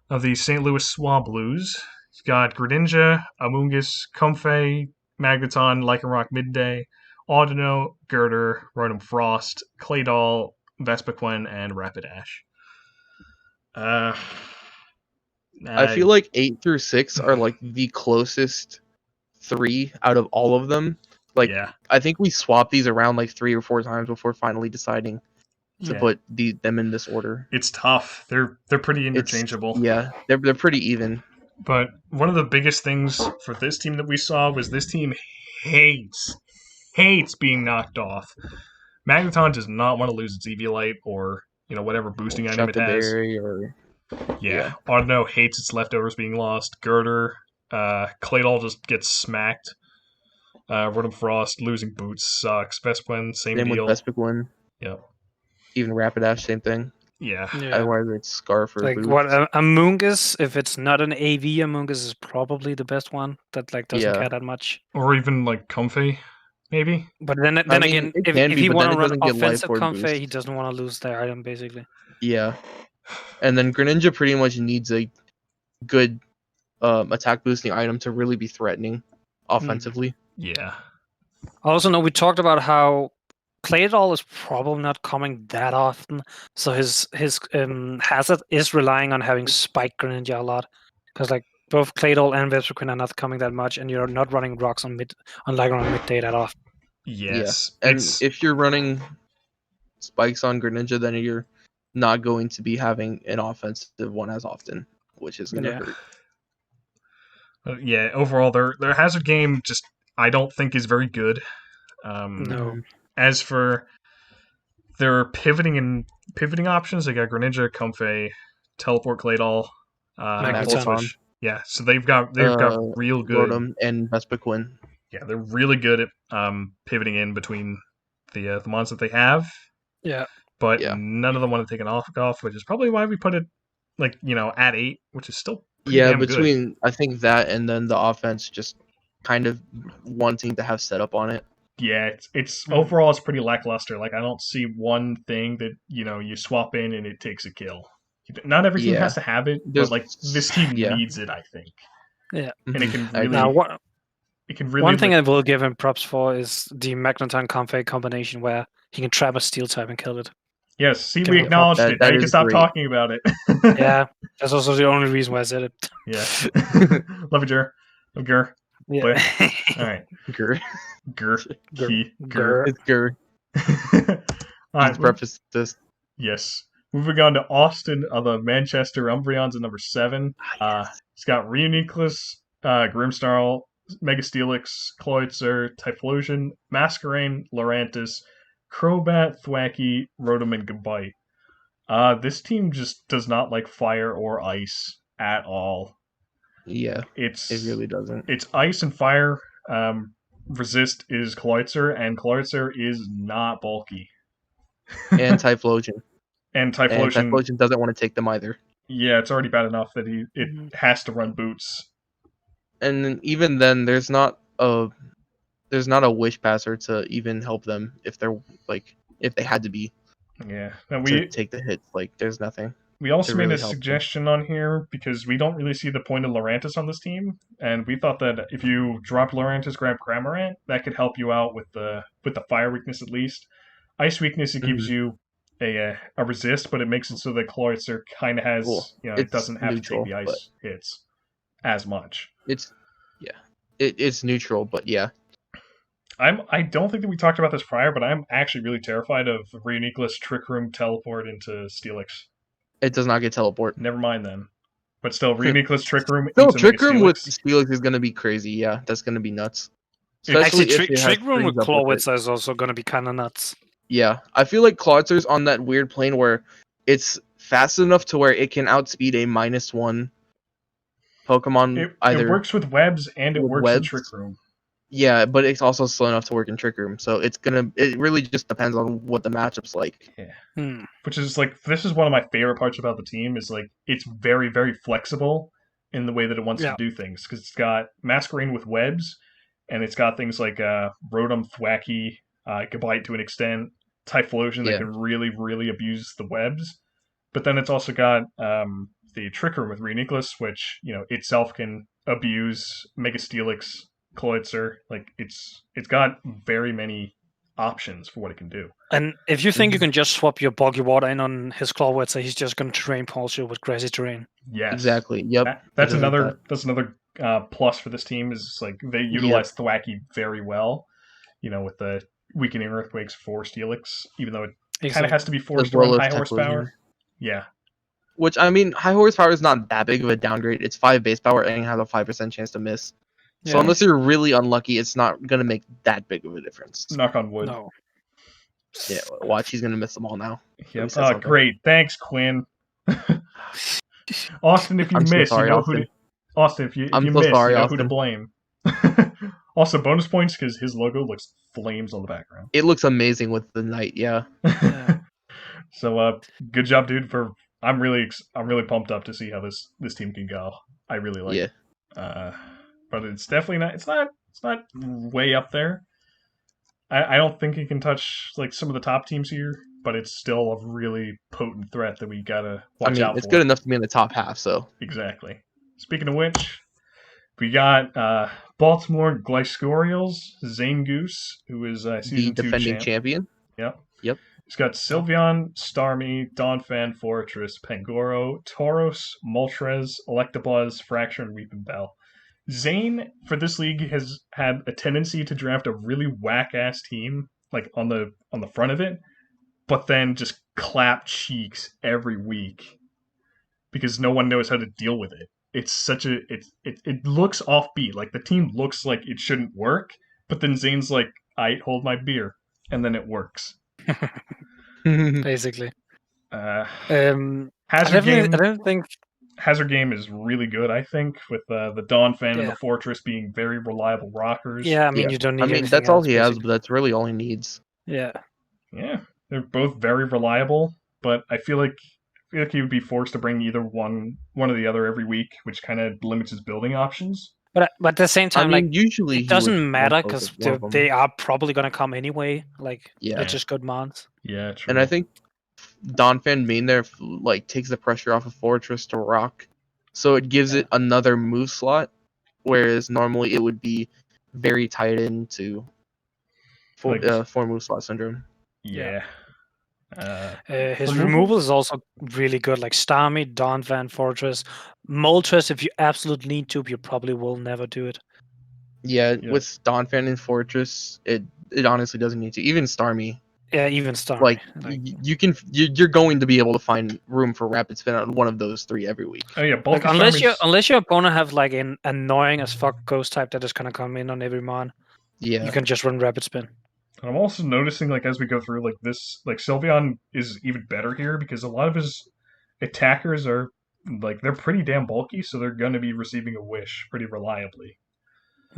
of the St. Louis Swamp Blues. He's got Greninja, Amoonguss, Comfey, Magneton, Lycanroc Midday, Audino, Girder, Rotom Frost, Claydol, Vespiquen, and Rapidash.
I feel like 8 through 6 are like the closest 3 out of all of them. Like
yeah,
I think we swapped these around like 3 or 4 times before finally deciding to
yeah.
put them in this order.
It's tough. They're pretty interchangeable.
They're pretty even.
But one of the biggest things for this team that we saw was this team hates being knocked off. Magneton does not want to lose its Eviolite or whatever boosting item it has.
Berry or
Yeah. Audino hates its leftovers being lost. Girder, Claydol just gets smacked. Rotom Frost losing boots sucks. Vespiquen, same deal.
with Vespiquen.
Yep.
Even Rapidash, same thing.
Yeah.
Otherwise, it's Scarf or
like
Boots.
what Amoonguss, if it's not an AV, Amoonguss is probably the best one that doesn't care that much.
Or even like Comfey, maybe.
But then again, if he want to run offensive Comfey, he doesn't want to lose their item basically.
Yeah. And then Greninja pretty much needs a good attack boosting item to really be threatening offensively.
Yeah.
I also know we talked about how Claydol is probably not coming that often, so his hazard is relying on having Spike Greninja a lot, because like both Claydol and Vespiquen are not coming that much, and you're not running rocks on midday that often.
Yes.
Yeah. And if you're running spikes on Greninja, then you're not going to be having an offensive one as often, which is going to hurt.
Yeah, overall, their hazard game just I don't think is very good.
No.
As for their pivoting options, they got Greninja, Comfey, Teleport, Claydol,
Magneton.
Yeah, so they've got real good
Rotom and Vespiquen.
Yeah, they're really good at pivoting in between the mons that they have.
Yeah,
but none of them want to take an off, which is probably why we put it at 8, which is still pretty
between
good.
I think that and then the offense just kind of wanting to have setup on it.
Yeah, it's overall it's pretty lackluster. Like I don't see one thing that you swap in and it takes a kill. Not every team has to have it, but like this team needs it, I think.
Yeah,
and it can really.
One thing I will give him props for is the Magneton Comfey combination where he can trap a steel type and kill it.
Yes, see, we acknowledged it. Now you can stop talking about it.
Yeah, that's also the only reason why I said it.
Yeah. Love it, Gur. Gur.
Yeah.
All right.
Gur.
Gur.
It's Gur.
All right.
Preface this.
Yes. Moving on to Austin of the Manchester Umbreons at number 7. He's got Reuniclus, Grimmsnarl, Megastelix, Cloyster, Typhlosion, Masquerain, Lurantis, Crobat, Thwackey, Rotom, and Gabite. This team just does not like fire or ice at all.
Yeah, it really doesn't.
It's ice and fire. Resist is Kleutzer, and Kleutzer is not bulky.
And Typhlosion.
And
And
Typhlosion,
Typhlosion doesn't want to take them either.
yeah, it's already bad enough that it has to run boots.
And even then, there's not a wish passer to even help them if they're if they had to be
Yeah, and
to take the hits. Like, there's nothing.
we also
really
made a
help them.
suggestion on here because we don't really see the point of Lurantis on this team, and we thought that if you dropped Lurantis, grab Cramorant, that could help you out with the fire weakness at least. Ice weakness, it gives you a resist, but it makes it so that Kleutzer kind of has,
Well,
it doesn't have
neutral,
to take the ice hits as much.
It's neutral, but yeah.
I don't think that we talked about this prior, but I'm actually really terrified of Reuniclus Trick Room teleport into Steelix.
It does not get teleport.
Never mind then. But still, Reuniclus Trick Room
No,
into
Trick Room
Steelix.
with Steelix is going to be crazy. Yeah, that's going to be nuts.
Actually, Trick Room with Clawitz is also going to be kind of nuts.
Yeah, I feel like Clawwitzer's on that weird plane where it's fast enough to where it can outspeed a -1 Pokemon.
It works with webs and it works in Trick Room.
Yeah, but it's also slow enough to work in Trick Room. So it really just depends on what the matchup's like.
Yeah. Which is like, this is one of my favorite parts about the team is like, it's very, very flexible in the way that it wants to do things. Because it's got Masquerain with webs, and it's got things like Rotom, Thwackey, Gabite to an extent, Typhlosion that can really, really abuse the webs. But then it's also got the Trick Room with Reuniclus, which, itself can abuse Mega Steelix, Kleutzer. Like, it's got very many options for what it can do.
And if you think you can just swap your Boggy Water in on his Clawitzer, he's just going to Terrain Pulse you with Grassy Terrain.
Yes.
Exactly. Yep.
That's another plus for this team is like they utilize Thwackey very well, with the weakening Earthquakes for Steelix, even though it kind of has to be forced to run high horsepower. Yeah.
Which, I mean, high horsepower is not that big of a downgrade. It's 5 base power and has a 5% chance to miss. So unless you're really unlucky, it's not going to make that big of a difference.
Knock on wood.
No.
Yeah, watch, he's going to miss them all now.
Yep. Oh, great. Thanks, Quin. Austin, if you miss,
sorry,
you know
Austin.
who to... Austin, if you miss,
sorry,
you know
Austin.
who to blame. Also, bonus points because his logo looks flames on the background.
It looks amazing with the knight, yeah.
So, good job, dude. I'm really pumped up to see how this team can go. I really like it. But it's definitely not. It's not way up there. I don't think it can touch like some of the top teams here, but it's still a really potent threat that we gotta watch out for.
It's good enough to be in the top half, so.
Exactly. Speaking of which, we got Baltimore Glycorials, Zangoose, who is season 2
defending champion.
Yep.
He's
got Sylveon, Starmie, Donphan, Fortress, Pangoro, Tauros, Moltres, Electabuzz, Fraction, and Weeping Bell. Zane, for this league, has had a tendency to draft a really whack-ass team, like on the front of it, but then just clap cheeks every week because no one knows how to deal with it. It's such a it looks offbeat, like the team looks like it shouldn't work, but then Zane's like, I hold my beer, and then it works.
Basically.
Hazard Game is really good, I think, with the Donphan and the Fortress being very reliable rockers.
Yeah, you don't need anything
that's all
else,
he has, but that's really all he needs.
Yeah.
Yeah, they're both very reliable, but I feel like he would be forced to bring either one or the other every week, which kind of limits his building options.
But at the same time,
usually
it doesn't matter because they are probably going to come anyway. It's just good mons.
Yeah, true.
And I think Donphan being there takes the pressure off of Fortress to rock, so it gives it another move slot, whereas normally it would be very tied into 4 move slot syndrome.
Yeah.
His removal is also really good, like Starmie, Donphan, Fortress, Moltres. If you absolutely need to, you probably will never do it.
Yeah, with Donphan and Fortress, it honestly doesn't need to. Even Starmie.
Yeah, even Starmie.
You're going to be able to find room for Rapid Spin on one of those 3 every week.
Oh yeah,
unless your opponent have an annoying as fuck ghost type that is gonna come in on every mon.
Yeah,
you can just run Rapid Spin.
And I'm also noticing, as we go through, Sylveon is even better here because a lot of his attackers are like they're pretty damn bulky, so they're going to be receiving a wish pretty reliably.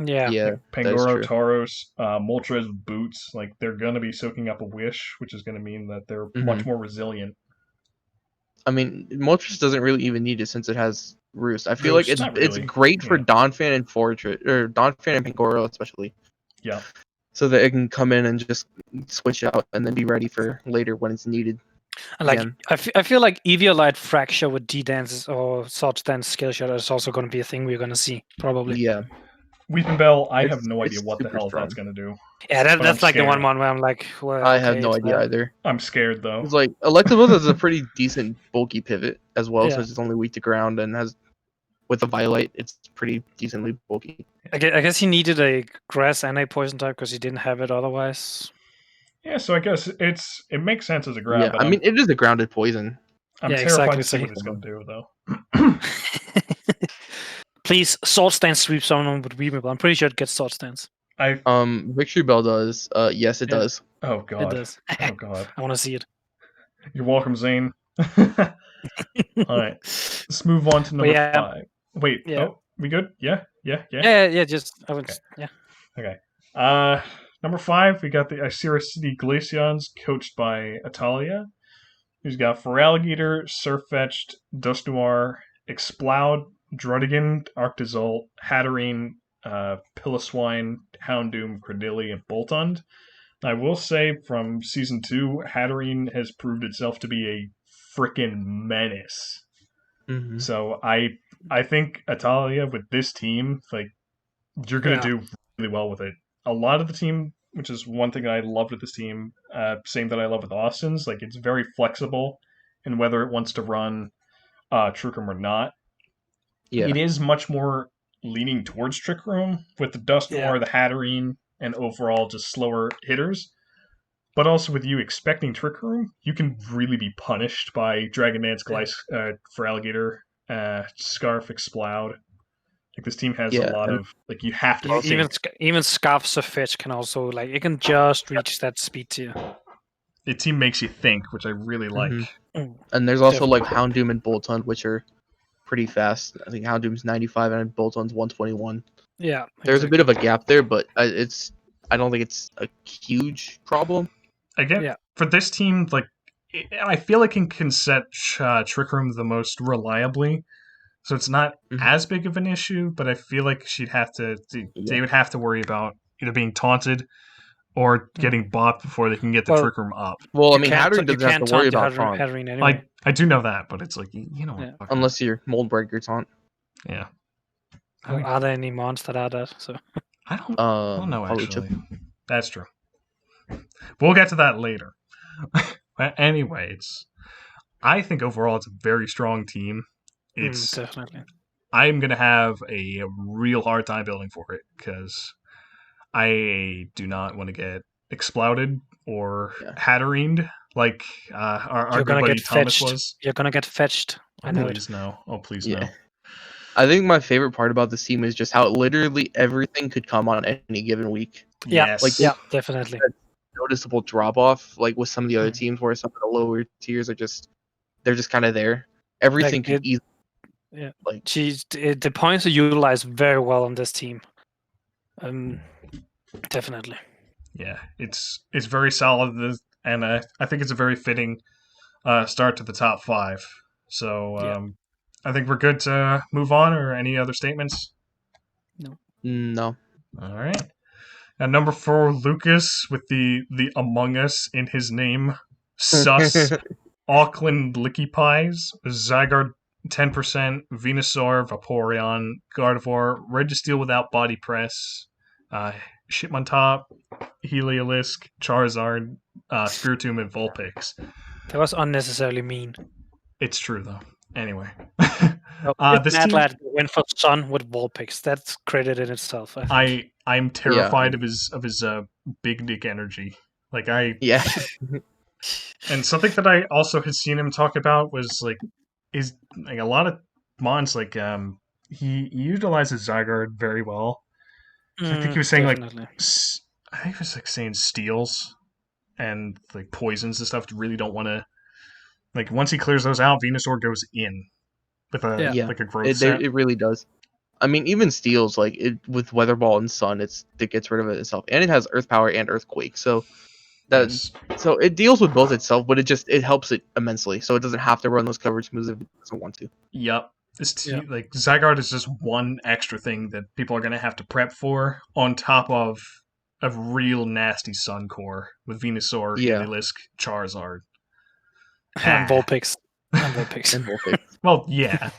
Yeah.
Yeah,
Like
that is
Pangoro,
true.
Tauros, Moltres with boots, like they're going to be soaking up a wish, which is going to mean that they're much more resilient.
I mean, Moltres doesn't really even need it since it has Roost. I feel like
Roost,
it's
not
it's
really.
great for
Yeah.
Donphan and Fortress, or Donphan and Pangoro especially.
Yeah.
So that it can come in and just switch out and then be ready for later when it's needed.
And like
Again.
I feel like Eviolite Fracture with D Dances or Swords Dance Skill Shot is also going to be a thing we're going to see probably.
Yeah,
Weeping Bell, I have
It's-
no idea
it's
what the
super
hell
strong.
that's going to do.
Yeah,
But I'm
that's like the
scared.
one where I'm like, well,
I
okay,
have no
it's
idea either.
I'm scared though.
It's like Electabuzz is a pretty decent bulky pivot as well, so
Yeah.
it's only weak to ground and has with the Violet, it's pretty decently bulky.
I guess he needed a grass and a poison type because he didn't have it otherwise.
Yeah, so I guess it makes sense as a grab,
Yeah,
but
I mean it is a grounded poison.
I'm
Yeah,
terrified
exactly,
to see
so
what it's going to do though.
Please, Sword Stance sweep someone with Weavable. I'm pretty sure it gets Sword Stance.
Victory Bell does. Yes, it
Yeah.
does.
Oh
It
god.
does.
Oh god.
I want to see it.
You're welcome, Zane. Alright. Let's move on to number 5. Wait,
Yeah.
oh, we good? Yeah?
Just I would.
Okay.
Yeah.
Okay. Number 5, we got the Icera City Glaceons, coached by Atalia. Who's got Feraligatr, Surfetched, Dusknoir, Exploud, Druddigan, Arctozolt, Hatterene, Piloswine, Houndoom, Credilli, and Boltund. I will say from Season 2, Hatterene has proved itself to be a freaking menace.
Mm-hmm.
So I think Atalia with this team, like, you're going to do really well with it. A lot of the team, which is one thing I love with this team, same that I love with Austin's, like, it's very flexible in whether it wants to run Trick Room or not.
Yeah.
It is much more leaning towards Trick Room with the Dusknoir, the Hatterene, and overall just slower hitters. But also with you expecting Trick Room, you can really be punished by Dragon Dance, Feraligatr, Scarf, Exploud. Like this team has a lot of like you have to
even Scarf Surfetch can also like it can just reach that speed tier.
The team makes you think, which I really like.
And there's also like Houndoom and Boltund, which are pretty fast. I think Houndoom's 95 and Boltund's 121.
Yeah,
there's a bit of a gap there, but I don't think it's a huge problem.
Again, for this team, like I feel like it can set Trick Room the most reliably, so it's not as big of an issue. But I feel like they would have to worry about either being taunted or getting bopped before they can get the Trick Room up.
Well, I mean, Hatterene doesn't have to worry about taunt.
Anyway.
I do know that, but it's like you know,
unless you're Mold Breaker taunt.
Yeah.
Are there any mons that are that? So
I don't know actually. That's true. We'll get to that later. But anyway, I think overall it's a very strong team. It's
definitely.
I'm gonna have a real hard time building for it because I do not want to get exploded or Hatterened like our good buddy Thomas was.
You're gonna get fetched.
I know please no. Oh please no.
I think my favorite part about this team is just how literally everything could come on any given week.
Yes.
Like definitely.
Noticeable drop off, like with some of the other teams where some of the lower tiers are they're just kind of there. Everything could easily.
Yeah. Like the points are utilized very well on this team. Definitely.
Yeah, it's very solid, and I think it's a very fitting start to the top 5. So I think we're good to move on. Or any other statements?
No.
All right. At number 4, Lucas with the Among Us in his name. Sus. Auckland Licky Pies. Zygarde 10%. Venusaur. Vaporeon. Gardevoir. Registeel without body press. Hitmontop. Heliolisk. Charizard. Spiritomb, and Vulpix.
That was unnecessarily mean.
It's true, though. Anyway.
This Matlad went for Sun with Vulpix. That's credit in itself.
I'm terrified of his big dick energy. Like and something that I also had seen him talk about was like a lot of mons like he utilizes Zygarde very well. So I think he was saying definitely. I think he was like saying steals and like poisons and stuff. Really don't want to like once he clears those out, Venusaur goes in. with a
Yeah.
like a growth set.
It really does. I mean, even steals like it with Weather Ball and Sun, it gets rid of it itself, and it has Earth Power and Earthquake, so
Yes.
so it deals with both itself, but it helps it immensely, so it doesn't have to run those coverage moves if it doesn't want to.
Yep. Like Zygarde is just one extra thing that people are gonna have to prep for on top of a real nasty Sun core with Venusaur,
Yeah.
Heliolisk, Charizard.
And Vulpix. And Vulpix.
And Vulpix.
Well, yeah.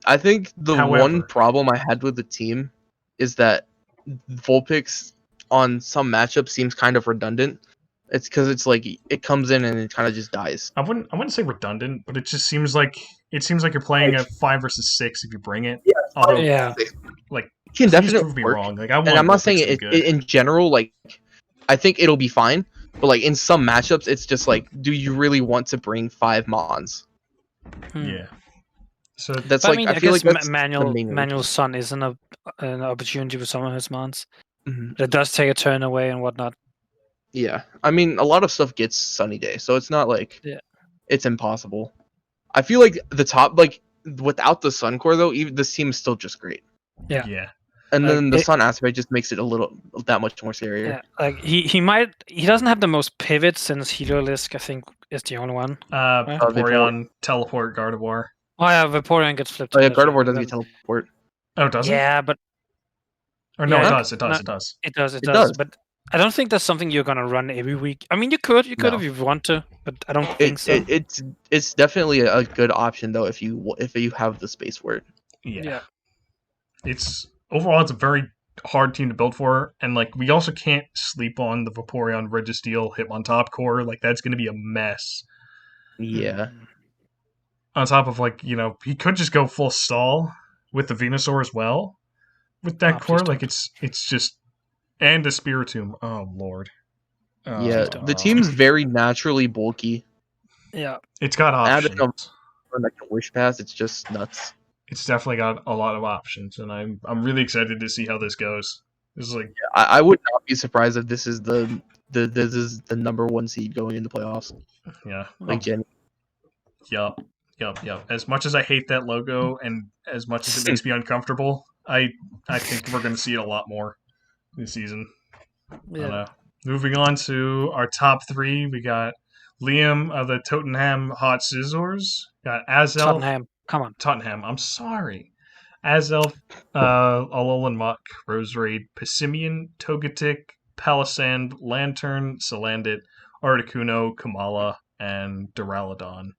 I think the
However,
one problem I had with the team is that Vulpix on some matchups seems kind of redundant. It's because it's like it comes in and it kind of just dies.
I wouldn't say redundant, but it just seems like you're playing a 5 versus 6 if you bring it.
Yeah,
Although,
Yeah.
like,
it can
please
definitely
prove me
work.
wrong. Like, I want
And I'm not
Vulpix
saying
to be
it
good.
in general. Like, I think it'll be fine. But like in some matchups, it's just like, do you really want to bring 5 Mons?
Yeah. So
That's
But
like
I mean,
I feel like that's the
manual
main reason.
Sun isn't an opportunity for some of his mons.
Mhm.
It does take a turn away and whatnot.
Yeah, I mean, a lot of stuff gets Sunny Day, so it's not like it's impossible. I feel like the top, like without the Sun Core though, even this team is still just great.
yeah.
And
Like,
then the Sun aspect just makes it that much more scarier.
Yeah, like he doesn't have the most pivots since Heliolisk, I think, is the only one.
Vaporeon, Teleport, Gardevoir.
Oh yeah, Vaporeon gets flipped.
Oh yeah,
that's right.
Gardevoir does get teleport.
Oh, does it?
Yeah, but
Or no,
yeah,
it does. It
no,
does. It does.
it does. It
It
does.
does.
But I don't think that's something you're gonna run every week. I mean, you could
No.
if you want to, but I don't think so.
It's definitely a good option though if you have the space for it.
Yeah. It's overall it's a very hard team to build for, and like we also can't sleep on the Vaporeon Registeel Hitmontop core. Like that's going to be a mess.
Yeah.
On top of like he could just go full stall with the Venusaur as well with that core. Like it's just and the Spiritomb. Oh lord.
Yeah, the team's very naturally bulky.
Yeah,
it's got options.
Like a Wish Pass, it's just nuts.
It's definitely got a lot of options, and I'm really excited to see how this goes. This is like
I would not be surprised if this is the number 1 seed going into playoffs.
Yeah,
like Jenny.
Yup. As much as I hate that logo, and as much as it makes me uncomfortable, I think we're going to see it a lot more this season. I don't know. Moving on to our top 3, we got Liam of the Tottenham Hot Scissors. Got Azelf.
Tottenham. Come on.
Tottenham. I'm sorry. Azelf, Alolan Muck, Roserade, Passimian, Togetic, Palisand, Lantern, Salandit, Articuno, Kamala, and Duraludon.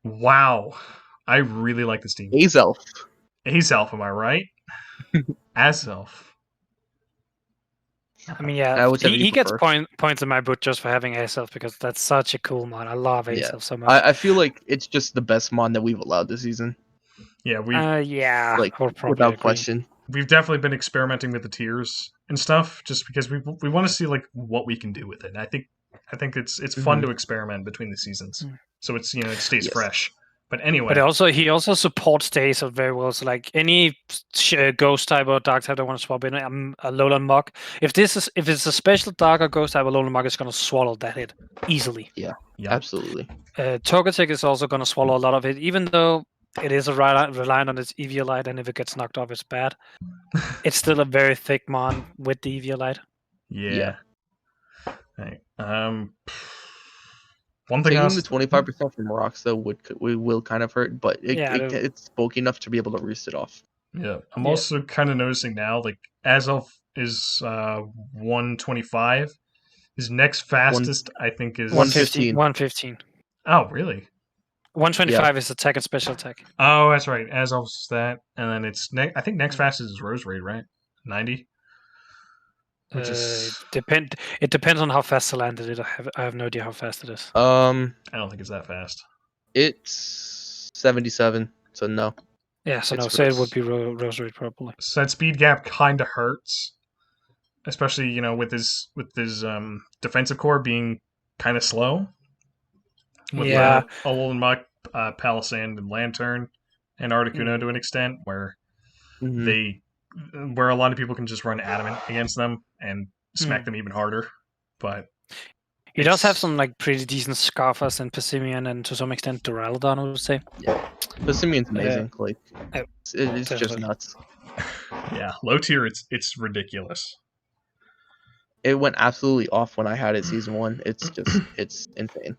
Wow. I really like this team.
Azelf.
Azelf, am I right? Azelf.
I mean, yeah, he gets points in my book just for having Azelf because that's such a cool mod. I love Azelf so much.
I feel like it's just the best mod that we've allowed this season.
Yeah,
like without question.
We've definitely been experimenting with the tiers and stuff, just because we want to see like what we can do with it. And I think it's fun to experiment between the seasons, so it's it stays fresh. But anyway,
but he also supports Days very well. So like any Ghost type or Dark type that want to swap in, I'm a Alolan Muck. If it's a special Dark or Ghost type, Alolan Muck is going to swallow that hit easily.
Yeah, absolutely.
Togetic is also going to swallow a lot of it, even though it is reliant on its Eviolite, and if it gets knocked off, it's bad. It's still a very thick mon with the Eviolite.
Yeah. Right. One thing
taking the 25% from rocks though will kind of hurt, but it's bulky enough to be able to roost it off.
Yeah, I'm also kind of noticing now, like Azelf is 125. His next fastest, I think, is
115. 115.
Oh, really?
125 is attack and special attack.
Oh, that's right. Azelf's that, and then it's I think next fastest is Roserade, right? 90.
Which is It depends on how fast Salandit is. I have no idea how fast it is.
I don't think it's that fast.
It's 77, so no.
Yeah, so no. So it would be Roserade probably.
So that speed gap kind of hurts, especially with his defensive core being kind of slow. With Alolan Muck, Palisand, and Lantern, and Articuno to an extent, where where a lot of people can just run Adamant against them and smack them even harder. But
He does have some like pretty decent Scarfers and Pessimian and to some extent Duraludon, I would say.
Pessimian's amazing. Like
uh,
it's just
definitely.
nuts.
Yeah, low tier. It's ridiculous.
It went absolutely off when I had it season 1. It's insane.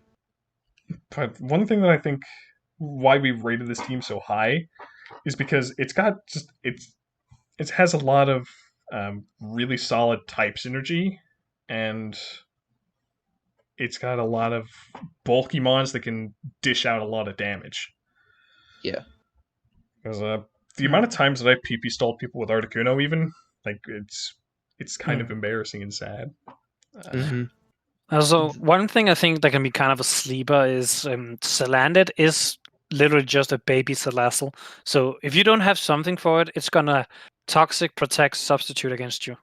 But one thing that I think why we rated this team so high is because it has a lot of really solid type synergy, and it's got a lot of bulky mons that can dish out a lot of damage.
Yeah.
Because the amount of times that I PP stalled people with Articuno, even like it's kind of embarrassing and sad.
Also, one thing I think that can be kind of a sleeper is Salandit is literally just a baby Salazzle. So if you don't have something for it, it's gonna Toxic, Protect, Substitute against you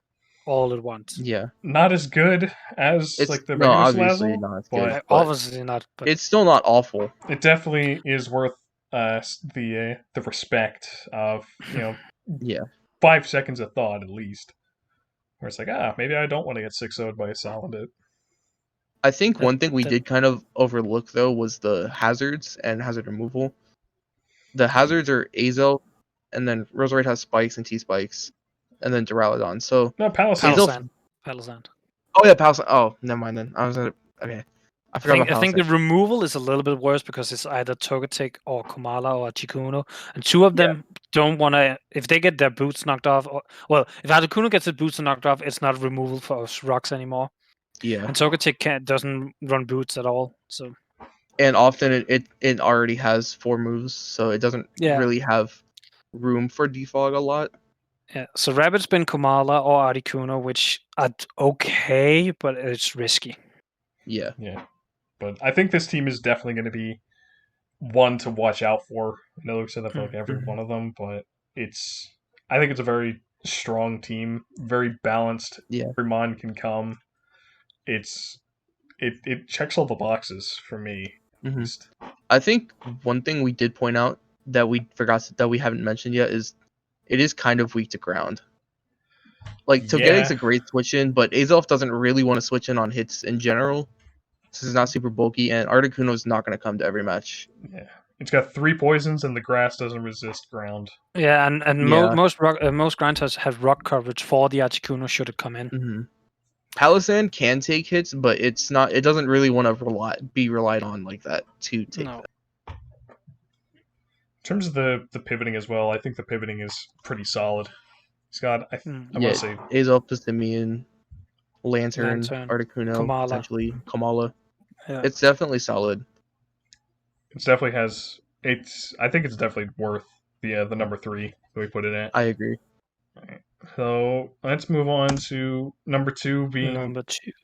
all at once.
Yeah.
Not as good as
It's
like the
no,
regular
obviously
Salazzle,
not as
but
good. But
obviously not. But
it's still not awful.
it definitely is worth the respect of
Yeah.
5 seconds of thought at least. Where it's like, maybe I don't want to get 6-0'd by a Salandit.
I think one thing we did kind of overlook though was the hazards and hazard removal. The hazards are Azel, and then Roserade has spikes and T spikes, and then Duraludon. So
No, Palisand.
Palisand.
Oh yeah, Palisand. Oh, never mind then. I was okay. I forgot about Palisand.
I think the removal is a little bit worse because it's either Togetic or Komala or Articuno, and two of them don't want to. If they get their boots knocked off, if Articuno gets his boots knocked off, it's not removal for us rocks anymore.
Yeah.
And Togetic doesn't run boots at all, so.
And often it already has 4 moves, so it doesn't really have room for defog a lot.
Yeah, so Rabbit Spin, Komala, or Articuno, which are okay, but it's risky.
Yeah.
But I think this team is definitely going to be one to watch out for. I know we've said that for like every one of them, but I think it's a very strong team, very balanced.
Yeah.
Every mon can come. It checks all the boxes for me.
I think one thing we did point out that we forgot that we haven't mentioned yet is it is kind of weak to ground. Like Togetic's a great switch in, but Azelf doesn't really want to switch in on hits in general. This is not super bulky, and Articuno's not going to come to every match.
Yeah, it's got 3 poisons, and the grass doesn't resist ground.
Yeah, and most ground types have rock coverage for the Articuno should it come in.
Palisand can take hits, but it's not. It doesn't really want to be relied on like that to take that.
In terms of the pivoting as well, I think the pivoting is pretty solid. He's got I want to say
Azelf, Pessimian, Lantern, Articuno, potentially Komala. Yeah. It's definitely solid.
It definitely has. I think it's definitely worth the number 3 that we put it at.
I agree.
All right. So let's move on to number 2 being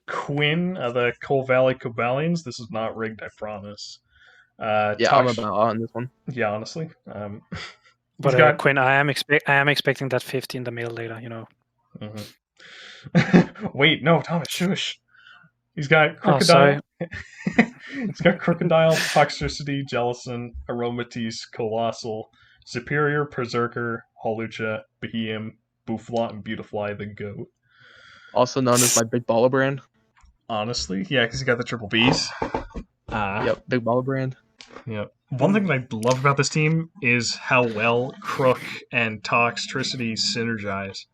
Quin of the Coal Valley Cobalians. This is not rigged, I promise.
I'm about on this one.
Yeah, honestly.
But Quin, I am expecting that 50 in the mail later.
Wait,
no, Thomas, shush. He's got Crocodile. He's got Crocodile, Toxtricity, Jellicent, Aromatisse, Colossal, Superior, Berserker, Hawlucha, Behemoth, Bouffalant, and Beautifly the Goat.
Also known as my Big Baller brand.
Honestly, yeah, because he got the triple Bs.
Yep, Big Baller brand.
Yep. One thing that I love about this team is how well Crook and Toxtricity synergize.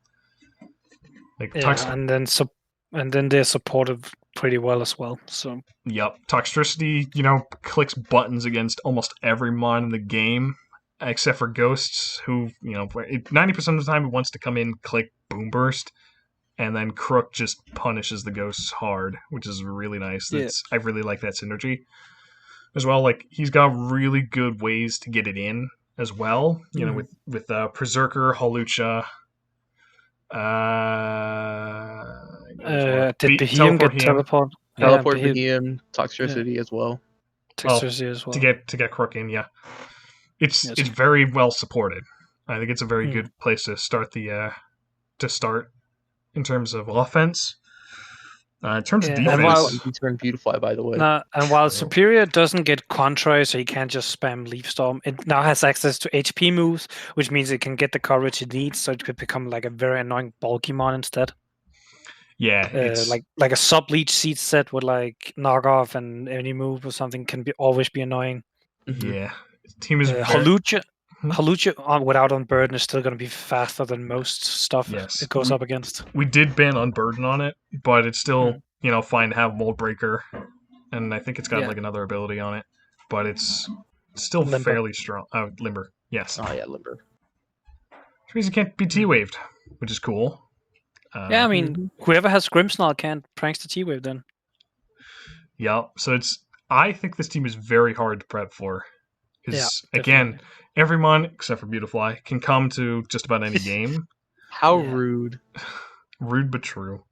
And then they're supported pretty well as well. So.
Yep, Toxtricity, clicks buttons against almost every mon in the game, except for Ghosts, who 90% of the time wants to come in, click Boom Burst, and then Crook just punishes the Ghosts hard, which is really nice. I really like that synergy as well. Like he's got really good ways to get it in as well. With Berserker, Hawlucha.
Did Behemoth get teleport?
Teleport Behemoth, Toxtricity as well.
Toxtricity as well.
To get Crook in, yeah. It's very well supported. I think it's a very good place to start in terms of offense. In terms of defense,
he turned Beautifly, by the way.
And while Superior doesn't get Contrary, so he can't just spam Leaf Storm, it now has access to HP moves, which means it can get the coverage it needs, so it could become like a very annoying bulky mon instead.
Yeah, it's
like a sub leech seed set with like knockoff and any move or something can always be annoying.
yeah. Team is very
Halucha without Unburden is still going to be faster than most stuff
Yes.
it goes up against.
We did ban Unburden on it, but it's still fine to have Mold Breaker, and I think it's got like another ability on it, but it's still
Limber.
fairly strong. Limber, yes.
Oh yeah, Limber.
Which means it can't be T-Waved, which is cool.
Yeah, I mean, whoever has Grimmsnarl can't pranks the T-Wave then.
Yeah, so I think this team is very hard to prep for. Because, again, everyone, except for Beautifly, can come to just about any game.
How rude.
Rude but true.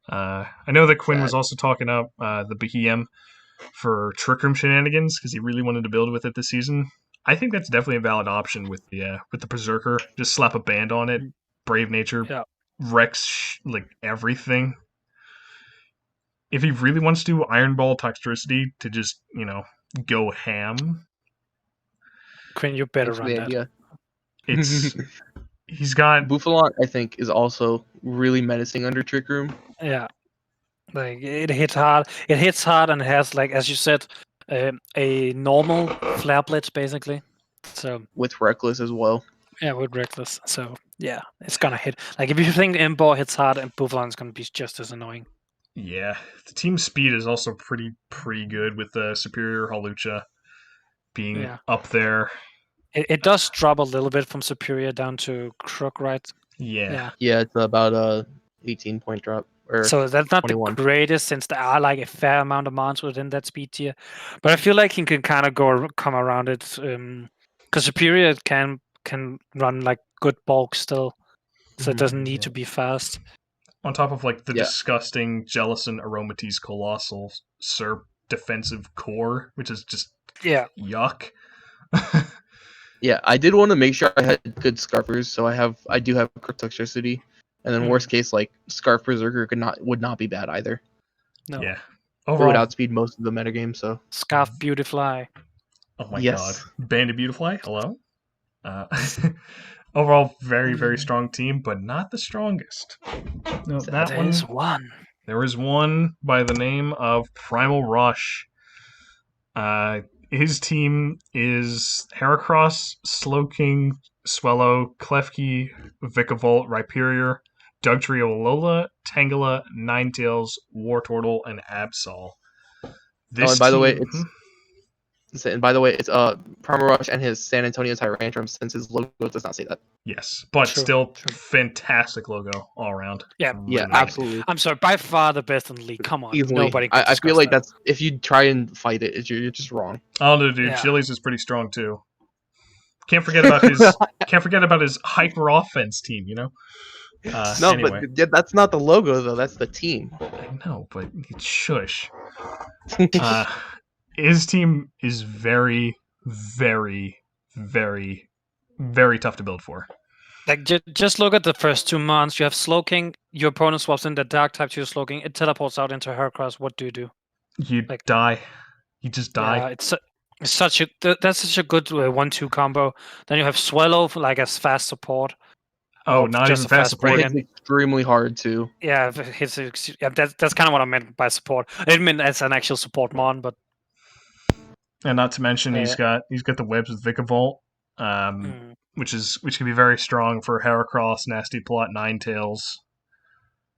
I know that Quin was also talking up the Behem for Trick Room shenanigans because he really wanted to build with it this season. I think that's definitely a valid option with the Berserker. Just slap a band on it, Brave Nature, wrecks like everything. If he really wants to Iron Ball Toxtricity to just, go ham.
Quinn, you better run that.
Idea.
He's got
Bouffalon, I think, is also really menacing under Trick Room.
Yeah. Like it hits hard. It hits hard and it has, like as you said, a normal Flare Blitz basically. So
with Reckless as well.
Yeah, with Reckless. So yeah, it's gonna hit. Like if you think Ember hits hard, and Bouffalon's gonna be just as annoying.
Yeah, the team speed is also pretty good with the Superior Halucha being up there.
It does drop a little bit from Superior down to Crook, right?
Yeah,
it's about a 18-point drop.
So that's not
21.
The greatest, since there are like a fair amount of mons within that speed tier. But I feel like he can kind of come around it, because Superior can run like good bulk still, so it doesn't need to be fast.
On top of like the disgusting Jellicent Aromatisse Colossal Serp defensive core, which is just yuck.
Yeah, I did want to make sure I had good Scarfers, so I do have Toxtricity, and then worst case, like Scarf Berserker would not be bad either.
No.
Yeah.
Overall, it would outspeed most of the metagame. So
Scarf Beautifly.
Oh my god, Bandit Beautifly. Hello. Overall, very strong team, but not the strongest. No, that one. There is one by the name of Primal Rush. His team is Heracross, Slowking, Swellow, Klefki, Vikavolt, Rhyperior, Dugtree, Alola, Tangela, Ninetales, Wartortle, and Absol.
And by the way, it's Primal Rush and his San Antonio Tyrantrum, since his logo does not say that.
Yes, but still fantastic logo all around.
Yeah,
absolutely.
I'm sorry, by far the best in the league. Come on,
easily.
Nobody.
I feel like that's, if you try and fight it, you're just wrong.
Oh no, dude, Chili's is pretty strong too. Can't forget about his hyper offense team.
Anyway. But that's not the logo though. That's the team.
I know, but shush. His team is very tough to build for.
Like, just look at the first 2 months. You have Slowking. Your opponent swaps in the Dark type to Slowking. It teleports out into Heracross. What do you do?
You die. You just die.
Yeah, that's such a good 1-2 combo. Then you have Swallow for like as fast support.
Oh, not just even fast support.
It's extremely hard to.
Yeah, that's kind of what I meant by support. I didn't mean as an actual support mon, but.
And not to mention, he's got the webs with Vikavolt, which can be very strong for Heracross, Nasty Plot, Ninetales.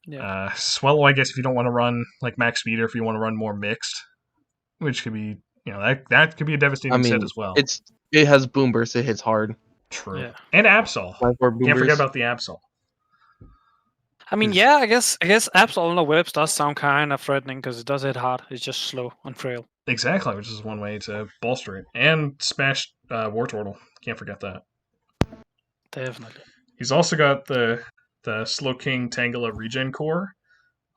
Yeah. Swallow, I guess, if you don't want to run like max speed, or if you want to run more mixed, which could be, that could be a devastating set as well.
It has Boom Burst. It hits hard.
True. Yeah. And Absol. Can't forget about the Absol.
I mean, yeah, I guess Absol on the webs does sound kind of threatening because it does hit hard. It's just slow and frail.
Exactly, which is one way to bolster it. And smash Wartortle. Can't forget that.
Definitely.
He's also got the Slowking Tangela regen core.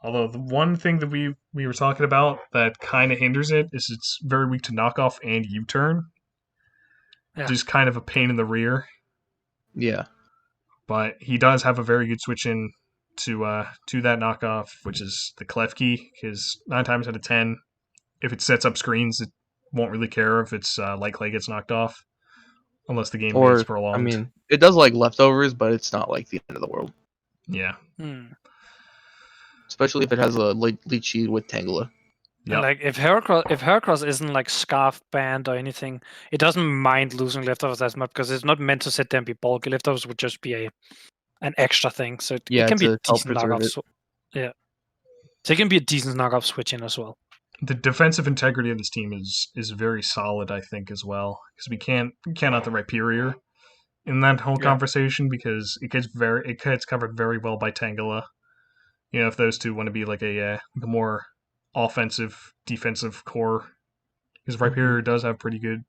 Although the one thing that we were talking about that kind of hinders it is it's very weak to knockoff and U-turn. Yeah. Just kind of a pain in the rear.
Yeah.
But he does have a very good switch in to that knockoff, which is the Klefki, because 9 times out of 10, if it sets up screens, it won't really care if it's Light Clay gets knocked off, unless the game is prolonged.
I mean, it does like leftovers, but it's not like the end of the world.
Yeah.
especially if it has a lead sheet with Tangela.
And
Yep.
like if Heracross isn't like scarf banned or anything, it doesn't mind losing leftovers as much because it's not meant to sit there and be bulky. Leftovers would just be an extra thing, so it can be a
to help
decent
preserve
knockoff.
it.
Yeah, so it can be a decent knockoff switch in as well.
The defensive integrity of this team is very solid, I think, as well, because we cannot the Rhyperior in that whole conversation because it gets covered very well by Tangela. You know, if those two want to be like a more offensive defensive core, because Rhyperior does have pretty good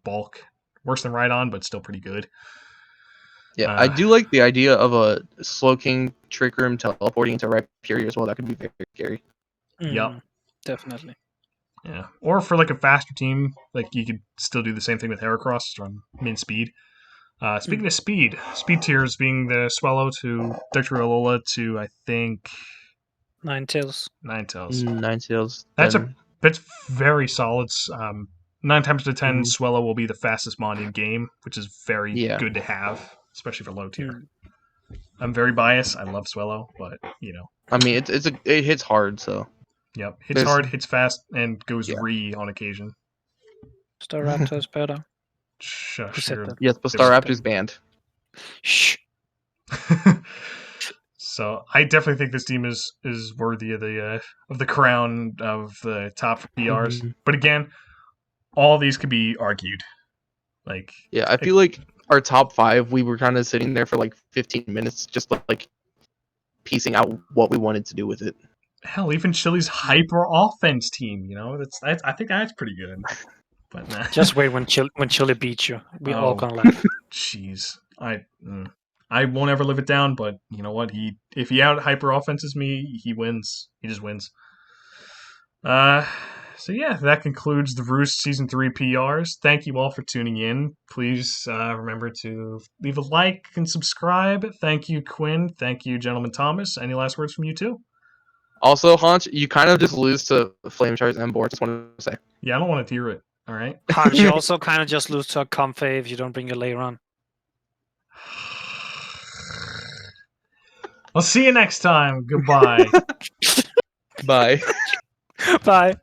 bulk, worse than Rhydon, but still pretty good.
Yeah, I do like the idea of a Slowking Trick Room teleporting into Rhyperior as well. That could be very scary.
Yep.
Definitely.
Yeah. Or for like a faster team, like you could still do the same thing with Heracross on min speed. Speaking of speed tiers being the Swallow to Dr. Alola to, I think,
Ninetales.
Ninetales.
That's very solid. 9 times to 10, Swellow will be the fastest mon in game, which is very good to have, especially for low tier. I'm very biased. I love Swellow, but you know.
I mean, it hits hard, so.
Yep, hits hard, hits fast, and goes re on occasion.
Staraptor is better.
Shush.
Yes, but Staraptor's banned.
Shh.
So I definitely think this team is worthy of the crown of the top PRs. But again, all these could be argued. Like,
yeah, I feel like our top 5, we were kind of sitting there for like 15 minutes, just like piecing out what we wanted to do with it.
Hell, even Chili's hyper offense team, you know, I think that's pretty good. But nah.
Just wait when Chili beats you. We all gonna laugh.
Jeez, I won't ever live it down. But you know what? If he out hyper offenses me, he wins. He just wins. So yeah, that concludes the Roost Season 3 PRs. Thank you all for tuning in. Please remember to leave a like and subscribe. Thank you, Quin. Thank you, GentlemanThomas. Any last words from you two?
Also, Haunch, you kind of just lose to Flame Charge and Boar. Just wanted to say.
Yeah, I don't want to hear it. All right.
Haunch, you also kind of just lose to a Comfey if you don't bring your layer on.
I'll see you next time. Goodbye.
Bye.
Bye.